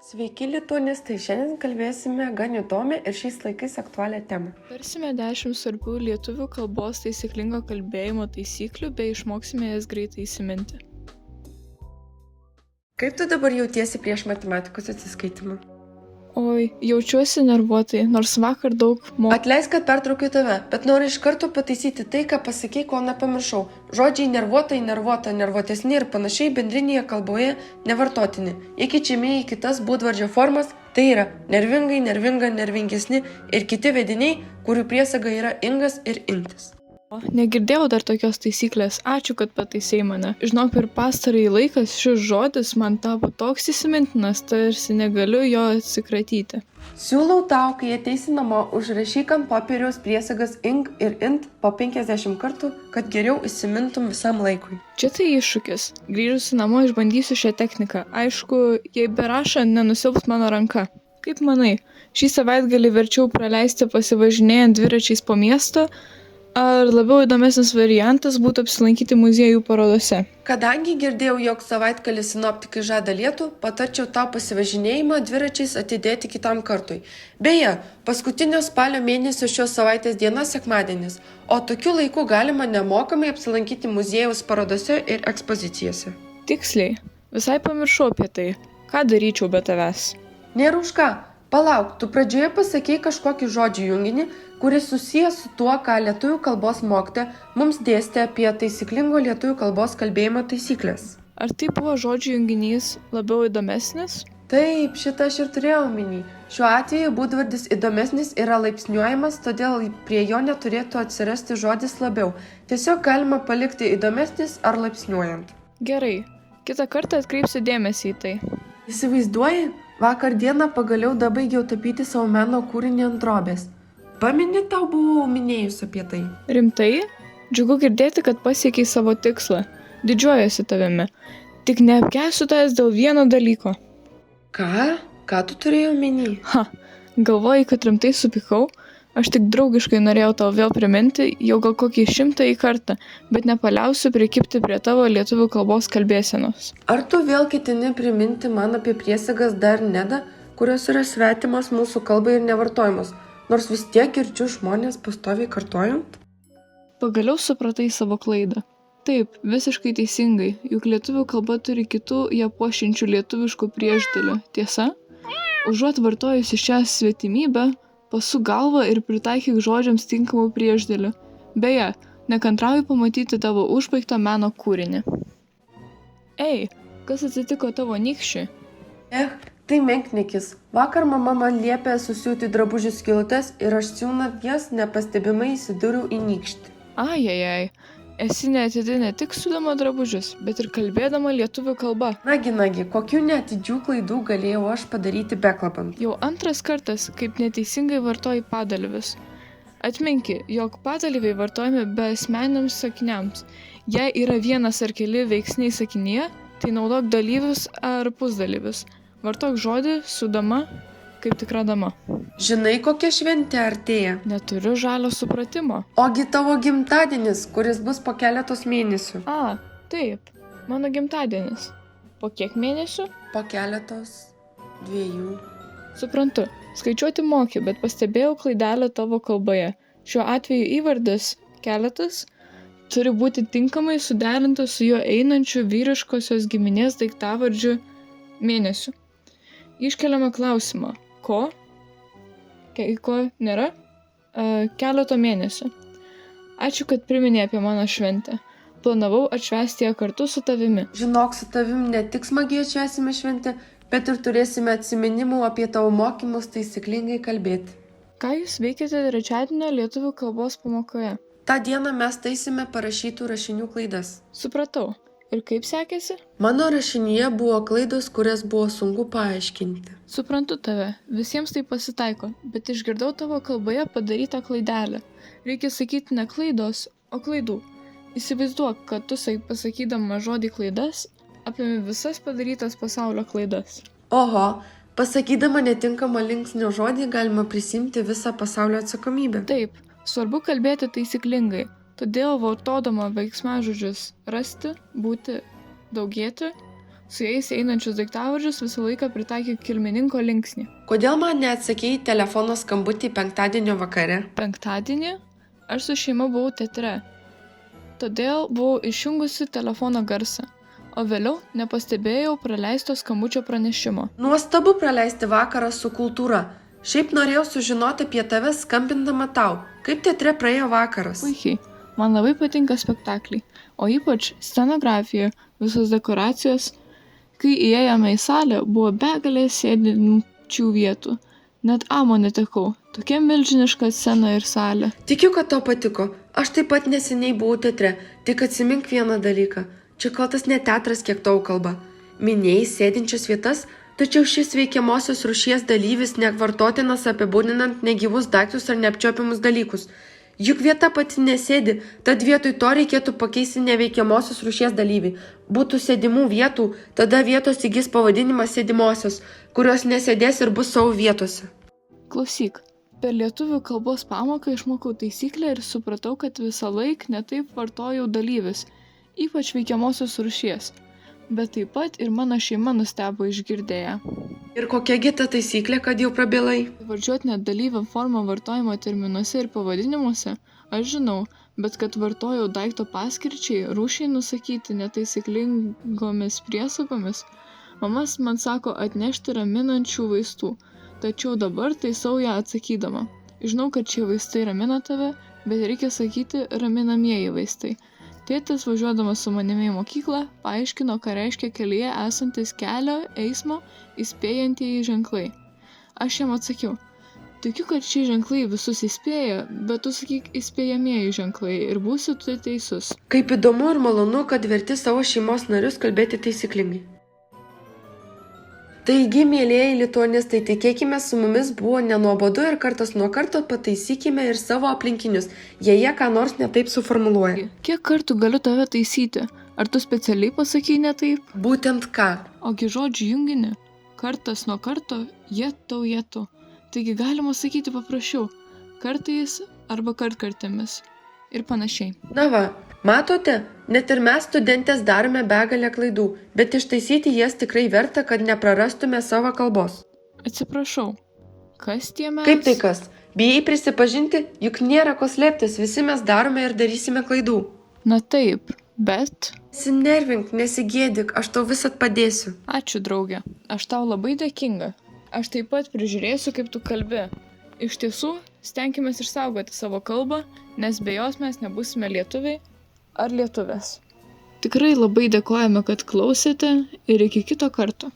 Sveiki, lituanistai! Šiandien kalbėsime gan įdomią ir šiais laikais aktualią temą. Tarsime 10 svarbių lietuvių kalbos taisyklingo kalbėjimo taisyklių bei išmoksime jas greitai įsiminti. Kaip tu dabar jautiesi prieš matematikos atsiskaitimą? Oi, jaučiuosi nervuotai, nors vakar daug Atleisk, kad pertraukiu tave, bet noriu iš karto pataisyti tai, ką pasakei, ko nepamiršau. Žodžiai nervuotai, nervuota, nervuotesni ir panašiai bendrinėje kalboje nevartotini. Jie keičiami į kitas būdvardžio formas, tai yra nervingai, nervinga, nervingesni ir kiti vediniai, kurių priesaga yra ingas ir intis. Negirdėjau dar tokios taisyklės, ačiū, kad pataisei mane. Žinok, per pastarąjį laiką šis žodis man tapo toks įsimintinas, tarsi negaliu jo atsikratyti. Siūlau tau, kai ateisi namo, užrašyk ant popieriaus priesagas ing ir int po 50 kartų, kad geriau įsimintum visam laikui. Čia tai iššūkis. Grįžusi namo išbandysiu šią techniką. Aišku, jei berašant nenusilps mano ranka. Kaip manai, šį savaitgalį verčiau praleisti pasivažinėjant dviračiais po miestą, ar labiau įdomesnis variantas būtų apsilankyti muziejų parodose? Kadangi girdėjau, jog savaitgalį sinoptikai žada lietų, patarčiau tau pasivažinėjimą dviračiais atidėti kitam kartui. Beje, paskutinio spalio mėnesio šios savaitės diena sekmadienis, o tokiu laiku galima nemokamai apsilankyti muziejaus parodose ir ekspozicijose. Tiksliai, visai pamiršau apie tai. Ką daryčiau be tavęs? Nėra už ką. Palauk, tu pradžioje pasakei kažkokį žodžių junginį, kuris susijęs su tuo, ką lietuvių kalbos mokytoja mums dėstė apie taisyklingo lietuvių kalbos kalbėjimo taisyklės. Ar tai buvo žodžių junginys labiau įdomesnis? Taip, šitą aš ir turėjau omeny. Šiuo atveju būdvardis įdomesnis yra laipsniuojamas, todėl prie jo neturėtų atsirasti žodis labiau. Tiesiog galima palikti įdomesnis ar laipsniuojant. Gerai, kitą kartą atkreipsiu dėmesį į tai. Įsivaizduoji, vakar dieną pagaliau dabaigiau tapyti savo meno kūrinį ant drobės. Pameni, tau buvau minėjus apie tai. Rimtai? Džiugu girdėti, kad pasiekiai savo tikslą. Didžiuojuosi tavimi. Tik neapkęsiu tavęs dėl vieno dalyko. Ką? Ką tu turėjai omeny? Galvoji, kad rimtai supykau? Aš tik draugiškai norėjau tau vėl priminti, jau gal kokį 100 kartą, bet nepaliausiu prikibti prie tavo lietuvių kalbos kalbėsenos. Ar tu vėl ketini priminti man apie priesagas dar neda, kurios yra svetimos mūsų kalbai ir nevartojamos, nors vis tiek girdžiu žmonės pastoviai kartojant? Pagaliau supratai savo klaidą. Taip, visiškai teisingai, juk lietuvių kalba turi kitų ją puošiančių lietuviškų priešdėlių. Tiesa? Užuot vartojusi šią svetimybę, pasuk galvą ir pritaikyk žodžiams tinkamų priešdėlių. Beje, nekantrauju pamatyti tavo užbaigtą meno kūrinį. Ei, kas atsitiko tavo nykščiui? Tai menknikis. Vakar mama man liepė susiūti drabužių skylutes ir aš siūnant jas nepastebimai įsidūriau į nykštį. Ajajai, esi neatidi ne tik siūdama drabužius, bet ir kalbėdama lietuvių kalba. Nagi, kokių neatidžių klaidų galėjau aš padaryti bekalbant? Jau antras kartas, kaip neteisingai vartoji padalyvius. Atminki, jog padalyviai vartojami beasmeniniams sakiniams. Jei yra vienas ar keli veiksniai sakinyje, tai naudok dalyvius ar pusdalyvius. Vartok žodį sudama, kaip tikra dama. Žinai, kokia šventė artėja? Neturiu žalio supratimo. Ogi tavo gimtadienis, kuris bus po keletos mėnesių. Taip, mano gimtadienis. Po kiek mėnesių? Po keletos 2. Suprantu, skaičiuoti moki, bet pastebėjau klaidelę tavo kalboje. Šiuo atveju įvardis keletas turi būti tinkamai suderintas su juo einančiu vyriškosios giminės daiktavardžiu mėnesiu. Iškeliame klausimą. Ko nėra? Keleto mėnesių. Ačiū, kad priminė apie mano šventę. Planavau atšvęsti ją kartu su tavimi. Žinok, su tavim ne tik smagiai atšvęsime šventę, bet ir turėsime atsiminimų apie tavo mokymus taisyklingai kalbėti. Ką jūs veikiate trečiadienio lietuvių kalbos pamokoje? Ta diena mes taisėme parašytų rašinių klaidas. Supratau. Ir kaip sekėsi? Mano rašinyje buvo klaidos, kurias buvo sunku paaiškinti. Suprantu tave, visiems tai pasitaiko, bet išgirdau tavo kalboje padarytą klaidelę. Reikia sakyti ne klaidos, o klaidų. Įsivaizduok, kad tu pasakydama žodį klaidas, apimi visas padarytas pasaulio klaidas. Oho, pasakydama netinkamą linksnio žodį galima prisimti visą pasaulio atsakomybę. Taip, svarbu kalbėti taisyklingai. Todėl vartodama veiksmažodžius rasti, būti, daugėti, Su jais einančius daiktavardžius visą laiką pritaikyk kilmininko linksnį. Kodėl man neatsakei į telefono skambutį penktadienio vakare? Penktadienį aš su šeima buvau teatre. Todėl buvau išjungusi telefono garsą, o vėliau nepastebėjau praleisto skambučio pranešimo. Nuostabu praleisti vakarą su kultūra. Šiaip norėjau sužinoti apie tave skambindama tau. Kaip teatre praėjo vakaras? Puikiai. Man labai patinka spektakliai, o ypač scenografija, visos dekoracijos. Kai įėjome į salę, buvo begalė sėdinčių vietų. Net amo netekau. Tokia milžiniška scena ir salė. Tikiu, kad tau patiko. Aš taip pat neseniai buvau teatre. Tik atsimink vieną dalyką. Čia kaltas ne teatras, kiek tau kalba. Minėjai sėdinčias vietas, tačiau šis veikiamosios rūšies dalyvis nevartotinas apibūdinant negyvus daiktus ar neapčiuopiamus dalykus. Juk vieta pati nesėdi, tad vietoj to reikėtų pakeisti neveikiamosios rūšies dalyvį. Būtų sėdimų vietų, tada vietos įgis pavadinimas sėdimosios, kurios nesėdės ir bus savo vietose. Klausyk, per lietuvių kalbos pamoką išmokau taisyklę ir supratau, kad visą laiką netaip vartojau dalyvis, ypač veikiamosios rūšies. Bet taip pat ir mano šeima nustebo išgirdėję. Ir kokiagi ta taisyklė, kad jau prabilai? Vardžiuotinę dalyvio formą vartojimo terminuose ir pavadinimuose aš žinau, bet kad vartojau daikto paskirčiai, rūšiai nusakyti netaisyklingomis priesagomis, mamas man sako atnešti raminančių vaistų, tačiau dabar taisau ją atsakydama. Žinau, kad šie vaistai ramina tave, bet reikia sakyti raminamieji vaistai. Tėtis, važiuodamas su manimi į mokyklą, paaiškino, ką reiškia kelyje esantis kelio eismo įspėjantieji ženklai. Aš jam atsakiau, tikiu, kad šie ženklai visus įspėja, bet tu sakyk įspėjamieji ženklai ir būsi tu teisus. Kaip įdomu ir malonu, kad verti savo šeimos narius kalbėti taisyklingai. Taigi, mėlėjai lituanistai, tikėkime, su mumis buvo nenuobodu ir kartas nuo karto pataisykime ir savo aplinkinius, jei jie ką nors netaip suformuluoja. Kiek kartų galiu tave taisyti? Ar tu specialiai pasakei ne taip? Būtent ką? Ogi žodžių junginį. Kartas nuo karto, jetu. Taigi galima sakyti paprasčiau. Kartais arba kartkartėmis. Ir panašiai. Na va, matote, net ir mes studentės darome begalę klaidų, bet ištaisyti jas tikrai verta, kad neprarastume savo kalbos. Atsiprašau, kas tie mes? Kaip tai kas? Bijai prisipažinti, juk nėra ko slėptis, visi mes darome ir darysime klaidų. Na taip, bet... Nesinervink, nesigėdik, aš tau visat padėsiu. Ačiū, draugė, aš tau labai dėkinga. Aš taip pat prižiūrėsiu, kaip tu kalbi. Iš tiesų, stenkimės išsaugoti savo kalbą, nes be jos mes nebūsime lietuviai ar lietuvės. Tikrai labai dėkojame, kad klausėte ir iki kito karto.